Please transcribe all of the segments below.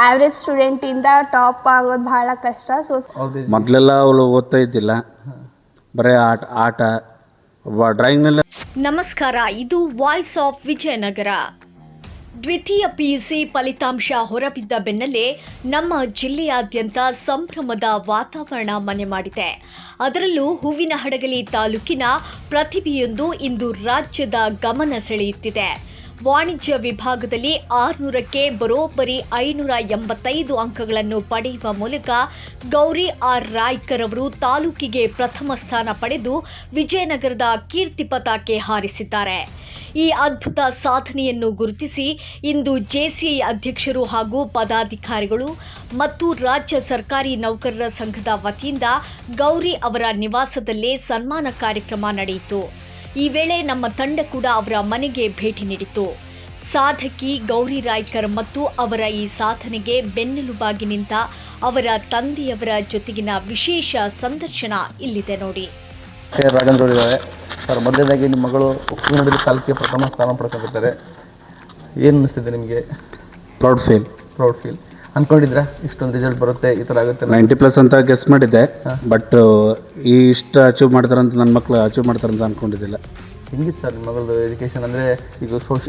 Average ಸ್ಟೂಡೆಂಟಿಂದ top ಆಗೋದು ಭಾಳ ಕಷ್ಟ. ಸೊ ಮೊದಲೆಲ್ಲ ಅವಳು ಓದ್ತಾ ಇದ್ದಿಲ್ಲ, ಬರೀ ಆಟ ಡ್ರಾಯಿಂಗ್ನೆಲ್ಲ. ನಮಸ್ಕಾರ, ಇದು ವಾಯ್ಸ್ ಆಫ್ ವಿಜಯನಗರ. ದ್ವಿತೀಯ ಪಿಯುಸಿ ಫಲಿತಾಂಶ ಹೊರಬಿದ್ದ ಬೆನ್ನಲ್ಲೇ ನಮ್ಮ ಜಿಲ್ಲೆಯಾದ್ಯಂತ ಸಂಭ್ರಮದ ವಾತಾವರಣ ಮನೆ ಮಾಡಿದೆ. ಅದರಲ್ಲೂ ಹೂವಿನಹಡಗಲಿ ತಾಲೂಕಿನ ಪ್ರತಿಭೆಯೊಂದು ಇಂದು ರಾಜ್ಯದ ಗಮನ ಸೆಳೆಯುತ್ತಿದೆ. ವಾಣಿಜ್ಯ ವಿಭಾಗದಲ್ಲಿ 600ಕ್ಕೆ ಬರೋಬ್ಬರಿ 585 ಅಂಕಗಳನ್ನು ಪಡೆಯುವ ಮೂಲಕ ಗೌರಿ ಆರ್ ರಾಯ್ಕರ್ ಅವರು ತಾಲೂಕಿಗೆ ಪ್ರಥಮ ಸ್ಥಾನ ಪಡೆದು ವಿಜಯನಗರದ ಕೀರ್ತಿ ಪತಾಕೆ ಹಾರಿಸಿದ್ದಾರೆ. ಈ ಅದ್ಭುತ ಸಾಧನೆಯನ್ನು ಗುರುತಿಸಿ ಇಂದು ಜೆಸಿಐ ಅಧ್ಯಕ್ಷರು ಹಾಗೂ ಪದಾಧಿಕಾರಿಗಳು ಮತ್ತು ರಾಜ್ಯ ಸರ್ಕಾರಿ ನೌಕರರ ಸಂಘದ ವತಿಯಿಂದ ಗೌರಿ ಅವರ ನಿವಾಸದಲ್ಲೇ ಸನ್ಮಾನ ಕಾರ್ಯಕ್ರಮ ನಡೆಯಿತು. ಈ ವೇಳೆ ನಮ್ಮ ತಂಡ ಕೂಡ ಅವರ ಮನೆಗೆ ಭೇಟಿ ನೀಡಿತು. ಸಾಧಕಿ ಗೌರಿ ರಾಯ್ಕರ್ ಮತ್ತು ಅವರ ಈ ಸಾಧನೆಗೆ ಬೆನ್ನೆಲುಬಾಗಿ ನಿಂತ ಅವರ ತಂದೆಯವರ ಜೊತೆಗಿನ ವಿಶೇಷ ಸಂದರ್ಶನ ಇಲ್ಲಿದೆ ನೋಡಿ. ರಾಘವೇಂದ್ರ ಇದ್ದಾರೆ ಸರ್. ಮೊದಲನೇದಾಗಿ ನಿಮ್ಮ ಮಗಳು ಹೂವಿನಹಡಗಲಿ ತಾಲೂಕಿಗೆ ಪ್ರಥಮ ಸ್ಥಾನ ಪಡ್ಕೊಂಡಿದ್ದಾರೆ. ಏನು ಅನ್ನಿಸ್ತಿದೆ ನಿಮಗೆ? Proud feel. ಅನ್ಕೊಂಡಿದ್ರಾ ಇಷ್ಟೊಂದು ರಿಸಲ್ಟ್ ಬರುತ್ತೆ, ಈ ಥರ ಆಗುತ್ತೆ? 90+ ಅಂತ ಗೆಸ್ ಮಾಡಿದ್ದೆ, ಬಟ್ ಇಷ್ಟು ಅಚೀವ್ ಮಾಡ್ತಾರಂತ ನನ್ನ ಮಕ್ಕಳು ಅಚೀವ್ ಮಾಡ್ತಾರಂತ ಅಂದ್ಕೊಂಡಿದ್ದಿಲ್ಲ. ಹೆಂಗಿತ್ತು ಸರ್ ನಿಮ್ಮ ಮಗಳದ್ದು ಎಜುಕೇಷನ್? ಅಂದರೆ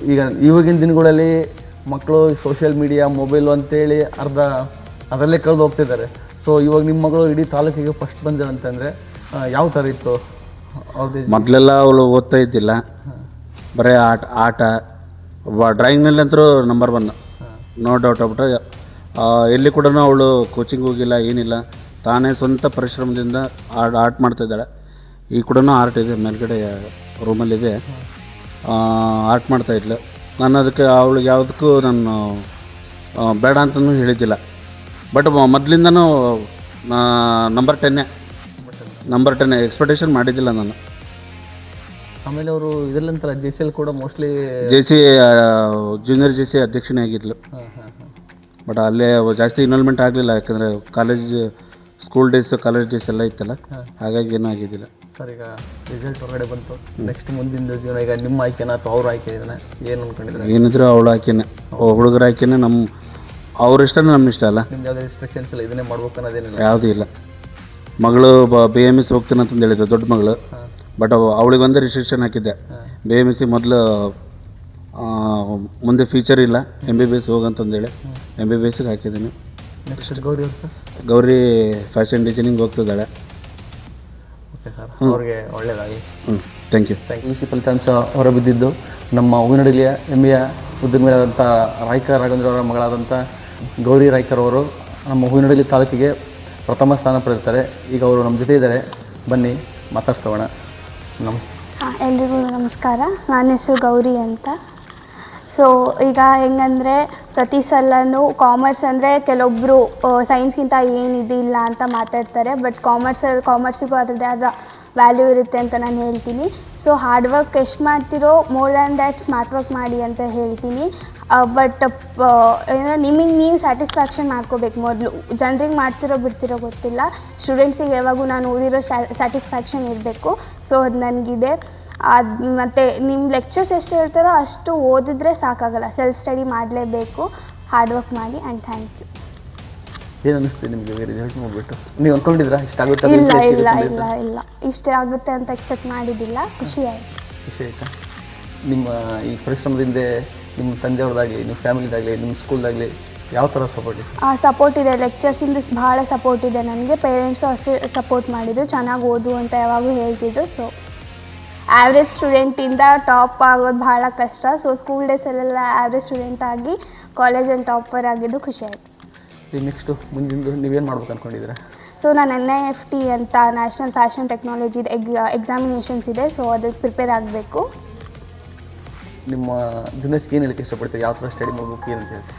ಈಗ ಇವಾಗಿನ ದಿನಗಳಲ್ಲಿ ಮಕ್ಕಳು ಸೋಷಿಯಲ್ ಮೀಡಿಯಾ, ಮೊಬೈಲು ಅಂತೇಳಿ ಅದರಲ್ಲೇ ಕಳೆದು ಹೋಗ್ತಿದ್ದಾರೆ. ಸೊ ಇವಾಗ ನಿಮ್ಮ ಮಗಳು ಇಡೀ ತಾಲೂಕಿಗೆ ಫಸ್ಟ್ ಬಂದಿರಂತಂದರೆ ಯಾವ ಥರ ಇತ್ತು ಅವ್ರದ್ದು? ಮೊದಲೆಲ್ಲ ಅವಳು ಓದ್ತಾ ಇದ್ದಿಲ್ಲ, ಬರೀ ಆಟ ಡ್ರಾಯಿಂಗ್ನಲ್ಲಂತರೂ ನಂಬರ್ 1, ನೋ ಡೌಟ್ ಆಗ್ಬಿಟ್ಟು. ಎಲ್ಲಿ ಕೂಡ ಅವಳು ಕೋಚಿಂಗ್ ಹೋಗಿಲ್ಲ, ಏನಿಲ್ಲ, ತಾನೇ ಸ್ವಂತ ಪರಿಶ್ರಮದಿಂದ ಆರ್ಟ್ ಮಾಡ್ತಾಯಿದ್ದಾಳೆ. ಈಗ ಕೂಡ ಆರ್ಟ್ ಇದೆ, ಮೇಲ್ಗಡೆ ರೂಮಲ್ಲಿದೆ, ಆರ್ಟ್ ಮಾಡ್ತಾಯಿದ್ಲು. ನಾನು ಅದಕ್ಕೆ ಅವಳಿಗೆ ಯಾವುದಕ್ಕೂ ನಾನು ಬೇಡ ಅಂತಲೂ ಹೇಳಿದ್ದಿಲ್ಲ. ಬಟ್ ಮೊದಲಿಂದನೂ ನಂಬರ್ 10 ಎಕ್ಸ್ಪೆಕ್ಟೇಷನ್ ಮಾಡಿದ್ದಿಲ್ಲ ನಾನು. ಆಮೇಲೆ ಅವರು ಇದರಲ್ಲಂತಲ್ಲ JCL ಕೂಡ ಮೋಸ್ಟ್ಲಿ ಜೂನಿಯರ್ JC ಅಧ್ಯಕ್ಷನೇ ಆಗಿದ್ಲು. ಬಟ್ ಅಲ್ಲೇ ಜಾಸ್ತಿ ಇನ್ವಾಲ್ವ್ಮೆಂಟ್ ಆಗಲಿಲ್ಲ, ಯಾಕಂದರೆ ಸ್ಕೂಲ್ ಡೇಸ್, ಕಾಲೇಜ್ ಡೇಸ್ ಎಲ್ಲ ಇತ್ತಲ್ಲ, ಹಾಗಾಗಿ ಏನೂ ಆಗಿದ್ದಿಲ್ಲ. ಸರ್, ಈಗ ರಿಸಲ್ಟ್ ಹೊರಗಡೆ ಬಂತು, ನೆಕ್ಸ್ಟ್ ಮುಂದಿನ ಜೀವನ ಈಗ ನಿಮ್ಮ ಆಯ್ಕೆನ ಅಥವಾ ಅವ್ರ ಆಯ್ಕೆ ಇದನ್ನ ಏನು ಅಂದ್ಕೊಂಡಿದ್ರೆ? ಏನಿದ್ರು ಅವಳ ಆಯ್ಕೆನೇ, ಹುಡುಗರ ಆಯ್ಕೆನೇ. ಅವ್ರ ಇಷ್ಟನೇ ನಮ್ಮ ಇಷ್ಟ ಅಲ್ಲ. ನಿಮ್ದು ಯಾವುದೇ ರಿಸ್ಟ್ರಿಕ್ಷನ್ಸ್ ಇಲ್ಲ, ಇದನ್ನೇ ಮಾಡ್ಬೇಕು ಅನ್ನೋದೇನಿಲ್ಲ? ಯಾವುದೂ ಇಲ್ಲ. ಮಗಳು BMS ಹೋಗ್ತೀನಿ ಅಂತಂದು ಹೇಳಿದ್ದೆ, ದೊಡ್ಡ ಮಗಳು. ಬಟ್ ಅವಳಿಗೆ ಒಂದೇ ರಿಸ್ಟ್ರಿಕ್ಷನ್ ಹಾಕಿದ್ದೆ, BMS ಮೊದಲು ಮುಂದೆ ಫ್ಯೂಚರ್ ಇಲ್ಲ, MBBS ಹೋಗಂತಂದೇಳಿ MBBSಗೆ ಹಾಕಿದ್ದೀನಿ. ನೆಕ್ಸ್ಟ್ ಗೌರಿ ಅವರು ಸರ್? ಗೌರಿ ಫ್ಯಾಷನ್ ಡಿಸೈನಿಂಗ್ ಹೋಗ್ತಿದ್ದಾಳೆ. ಓಕೆ ಸರ್, ಅವ್ರಿಗೆ ಒಳ್ಳೆಯದಾಗಿ. Thank you. PUC ಫಲಿತಾಂಶ ಹೊರಬಿದ್ದಿದ್ದು ನಮ್ಮ ಹೂವಿನಹಡಗಲಿಯ ಹೆಮ್ಮೆಯ ಉದ್ಯಮಿಯಾದಂಥ ರಾಘವೇಂದ್ರ ಅವರ ಮಗಳಾದಂಥ ಗೌರಿ ರಾಯ್ಕರ್ ಅವರು ನಮ್ಮ ಹೂವಿನಹಡಗಲಿ ತಾಲೂಕಿಗೆ ಪ್ರಥಮ ಸ್ಥಾನ ಪಡೆದಿರ್ತಾರೆ. ಈಗ ಅವರು ನಮ್ಮ ಜೊತೆ ಇದ್ದಾರೆ, ಬನ್ನಿ ಮಾತಾಡ್ಸೋಣ. ನಮಸ್ತೆ. ಎಲ್ರಿಗೂ ನಮಸ್ಕಾರ. ನನ್ನ ಹೆಸರು ಗೌರಿ ಅಂತ. ಸೊ ಈಗ ಹೆಂಗಂದರೆ ಪ್ರತಿ ಸಲನೂ ಕಾಮರ್ಸ್ ಅಂದರೆ ಕೆಲವೊಬ್ಬರು ಸೈನ್ಸ್ಗಿಂತ ಏನಿದಿಲ್ಲ ಅಂತ ಮಾತಾಡ್ತಾರೆ, ಬಟ್ ಕಾಮರ್ಸಿಗೂ ಅದರದ್ದೇ ಆದ ವ್ಯಾಲ್ಯೂ ಇರುತ್ತೆ ಅಂತ ನಾನು ಹೇಳ್ತೀನಿ. ಸೊ ಹಾರ್ಡ್ ವರ್ಕ್ ಎಷ್ಟು ಮಾಡ್ತಿರೋ more than that smart work ಮಾಡಿ ಅಂತ ಹೇಳ್ತೀನಿ. ಬಟ್ ಏನೋ ನಿಮಗೆ ನೀವು ಸ್ಯಾಟಿಸ್ಫ್ಯಾಕ್ಷನ್ ಮಾಡ್ಕೋಬೇಕು ಮೊದಲು. ಜನರಿಗೆ ಮಾಡ್ತಿರೋ ಬಿಡ್ತಿರೋ ಗೊತ್ತಿಲ್ಲ, ಸ್ಟೂಡೆಂಟ್ಸಿಗೆ ಯಾವಾಗೂ ನಾನು ಓದಿರೋ ಸ್ಯಾಟಿಸ್ಫ್ಯಾಕ್ಷನ್ ಇರಬೇಕು. ಸೊ ಅದು ನನಗಿದೆ. ಮತ್ತು ನಿಮ್ಮ ಲೆಕ್ಚರ್ಸ್ ಎಷ್ಟು ಹೇಳ್ತಾರೋ ಅಷ್ಟು ಓದಿದ್ರೆ ಸಾಕಾಗಲ್ಲ, ಸೆಲ್ಫ್ ಸ್ಟಡಿ ಮಾಡಲೇಬೇಕು, ಹಾರ್ಡ್ ವರ್ಕ್ ಮಾಡಿ. And thank you. ಏನು ಅನ್ನಿಸ್ತೀವಿ ನಿಮಗೆ ರಿಸಲ್ಟ್ ನೋಡ್ಬಿಟ್ಟು? ನೀವು ಅಂದ್ಕೊಂಡಿದ್ರಾ ಇಷ್ಟಾಗುತ್ತೆ? ಇಲ್ಲ ಇಷ್ಟೇ ಆಗುತ್ತೆ ಅಂತ ಎಕ್ಸ್ಪೆಕ್ಟ್ ಮಾಡಿದ್ದಿಲ್ಲ. ಖುಷಿ ಆಯಿತಾ? ನಿಮ್ಮ ಈ ಪರಿಶ್ರಮದಿಂದ ನಿಮ್ಮ ತಂದೆಯವ್ರದ್ದಾಗಲಿ, ನಿಮ್ಮ ಫ್ಯಾಮಿಲಿದಾಗಲಿ, ನಿಮ್ಮ ಸ್ಕೂಲ್ದಾಗಲಿ ಯಾವ ಥರ ಸಪೋರ್ಟ್ ಇದೆ? ಲೆಕ್ಚರ್ಸಿಂದ ಭಾಳ ಸಪೋರ್ಟ್ ಇದೆ ನನಗೆ. ಪೇರೆಂಟ್ಸು ಅಷ್ಟೇ ಸಪೋರ್ಟ್ ಮಾಡಿದ್ರು, ಚೆನ್ನಾಗಿ ಓದು ಅಂತ ಯಾವಾಗೂ ಹೇಳ್ತಿದ್ರು. ಸೊ ಆವ್ರೇಜ್ ಸ್ಟೂಡೆಂಟಿಂದ ಟಾಪ್ ಆಗೋದು ಭಾಳ ಕಷ್ಟ. ಸೊ ಸ್ಕೂಲ್ ಡೇಸಲ್ಲೆಲ್ಲ ಆವ್ರೇಜ್ ಸ್ಟೂಡೆಂಟ್ ಆಗಿ ಕಾಲೇಜಲ್ಲಿ ಟಾಪರ್ ಆಗಿದ್ದು ಖುಷಿ ಆಯಿತು. ಈಗ ನೆಕ್ಸ್ಟು ಮುಂದಿನ ನೀವೇನು ಮಾಡ್ಬೇಕು ಅಂದ್ಕೊಂಡಿದ್ದೀರಾ? ಸೊ ನಾನು NIFT ಅಂತ ನ್ಯಾಷನಲ್ ಫ್ಯಾಷನ್ ಟೆಕ್ನಾಲಜಿ ಎಕ್ಸಾಮಿನೇಷನ್ಸ್ ಇದೆ. ಸೊ ಅದಕ್ಕೆ ಪ್ರಿಪೇರ್ ಆಗಬೇಕು. ನಿಮ್ಮ ಜೂನಿಯರ್ಸ್ಗೆ ಏನು ಹೇಳಕ್ಕೆ ಇಷ್ಟಪಡ್ತೀವಿ? ಯಾವ ಥರ ಸ್ಟಡಿ ಮಾಡಬೇಕು ಏನಂತ ಹೇಳ್ತೀವಿ?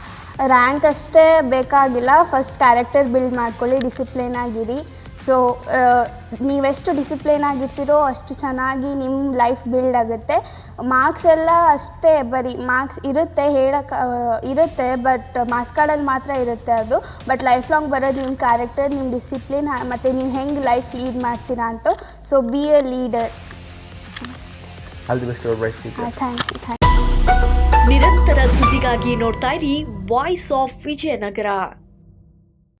ರ್ಯಾಂಕ್ ಅಷ್ಟೇ ಬೇಕಾಗಿಲ್ಲ, ಫಸ್ಟ್ ಕ್ಯಾರೆಕ್ಟರ್ ಬಿಲ್ಡ್ ಮಾಡ್ಕೊಳ್ಳಿ, ಡಿಸಿಪ್ಲಿನ್ ಆಗಿರಿ. ಸೊ ನೀವೆಷ್ಟು ಡಿಸಿಪ್ಲಿನ್ ಆಗಿರ್ತೀರೋ ಅಷ್ಟು ಚೆನ್ನಾಗಿ ನಿಮ್ಮ ಲೈಫ್ ಬಿಲ್ಡ್ ಆಗುತ್ತೆ. ಮಾರ್ಕ್ಸ್ ಎಲ್ಲ ಅಷ್ಟೇ, ಬರೀ ಮಾರ್ಕ್ಸ್ ಇರುತ್ತೆ, ಇರುತ್ತೆ, ಬಟ್ ಮಾರ್ಕ್ಸ್ ಕಾರ್ಡಲ್ಲಿ ಮಾತ್ರ ಇರುತ್ತೆ ಅದು. ಬಟ್ ಲೈಫ್ ಲಾಂಗ್ ಬರೋದು ನಿಮ್ಮ ಕ್ಯಾರೆಕ್ಟರ್, ನಿಮ್ಮ ಡಿಸಿಪ್ಲಿನ್, ಮತ್ತು ನೀವು ಹೆಂಗೆ ಲೈಫ್ ಲೀಡ್ ಮಾಡ್ತೀರಾ ಅಂತ. So be a leader. All the best your bright future. Thank you. ನಿರಂತರ ಸುದ್ದಿಗಾಗಿ ನೋಡ್ತಾ ಇರಿ ವಾಯ್ಸ್ ಆಫ್ ವಿಜಯನಗರ.